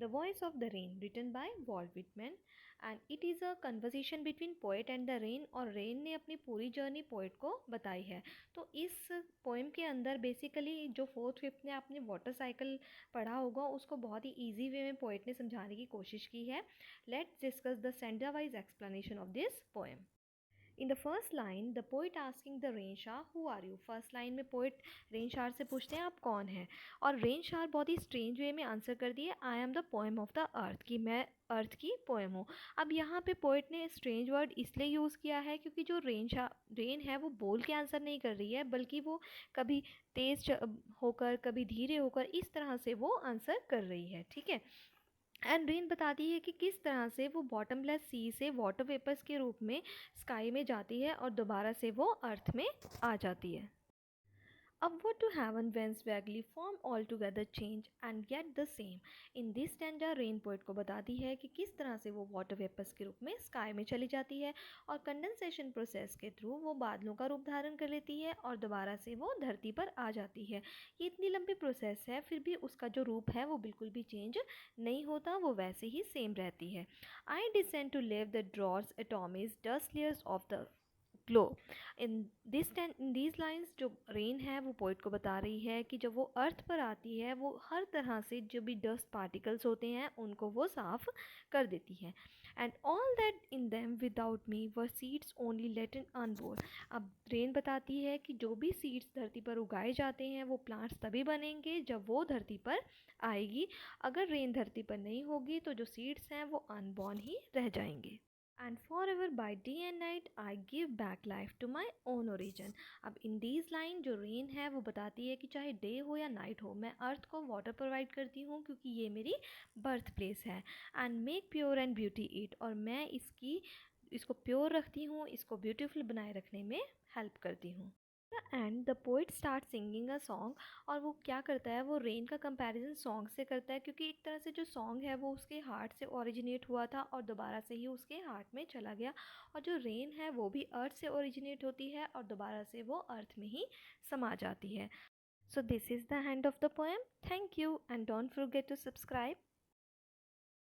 The Voice of the Rain, written by Walt Whitman, and it is a conversation between poet and the rain. और rain ने अपनी पूरी journey poet को बताई है। तो इस पोएम के अंदर बेसिकली जो फोर्थ फिफ्थ ने आपने वाटर साइकिल पढ़ा होगा उसको बहुत ही ईजी वे में पोइट ने समझाने की कोशिश की है। Let's discuss the centre wise explanation of this poem. In the first line the poet asking the rain shower who are you. First line में पोइट रेन शाह से पूछते हैं आप कौन हैं, और रेन शाह बहुत ही स्ट्रेंज वे में आंसर कर दिए I am the poem of the earth, कि मैं अर्थ की पोएम हूँ। अब यहाँ पे पोइट ने स्ट्रेंज वर्ड इसलिए यूज़ किया है क्योंकि जो रेन है वो बोल के आंसर नहीं कर रही है, बल्कि वो कभी तेज होकर कभी धीरे होकर इस तरह से वो आंसर कर रही है। ठीक है। एंड रेन बताती है कि किस तरह से वो बॉटमलेस सी से वाटर वेपर्स के रूप में स्काई में जाती है और दोबारा से वो अर्थ में आ जाती है। Upward to heaven winds vaguely form altogether change and yet the same. In this stanza rain poet को बताती है कि किस तरह से वो वाटर वेपर्स के रूप में स्काई में चली जाती है और कंडेंसेशन प्रोसेस के थ्रू वो बादलों का रूप धारण कर लेती है और दोबारा से वो धरती पर आ जाती है। ये इतनी लंबी प्रोसेस है, फिर भी उसका जो रूप है वो बिल्कुल भी चेंज नहीं होता, वो वैसे ही सेम रहती है। I descend to live the drawers atomies dust layers of the glow. In these lines जो रेन है वो पोइट को बता रही है कि जब वो अर्थ पर आती है वो हर तरह से जो भी डस्ट पार्टिकल्स होते हैं उनको वो साफ कर देती है। And all that in them without me were seeds only latent unborn. अब रेन बताती है कि जो भी सीड्स धरती पर उगाए जाते हैं वो प्लांट्स तभी बनेंगे जब वो धरती पर आएगी। अगर रेन धरती पर नहीं होगी तो जो सीड्स हैं वो अनबॉर्न ही रह जाएंगे। And forever by day and night I give back life to my own origin. अब इन दीज लाइन जो रेन है वो बताती है कि चाहे डे हो या नाइट हो मैं अर्थ को वाटर प्रोवाइड करती हूँ क्योंकि ये मेरी बर्थ प्लेस है। And make pure and beauty it, और मैं इसको प्योर रखती हूँ, इसको ब्यूटीफुल बनाए रखने में हेल्प करती हूँ। And the poet start singing a song, और वो क्या करता है वो रेन का कंपैरिजन सॉन्ग से करता है क्योंकि एक तरह से जो सॉन्ग है वो उसके हार्ट से ओरिजिनेट हुआ था और दोबारा से ही उसके हार्ट में चला गया, और जो रेन है वो भी अर्थ से ओरिजिनेट होती है और दोबारा से वो अर्थ में ही समा जाती है। So this is the end of the poem. Thank you and don't forget to subscribe.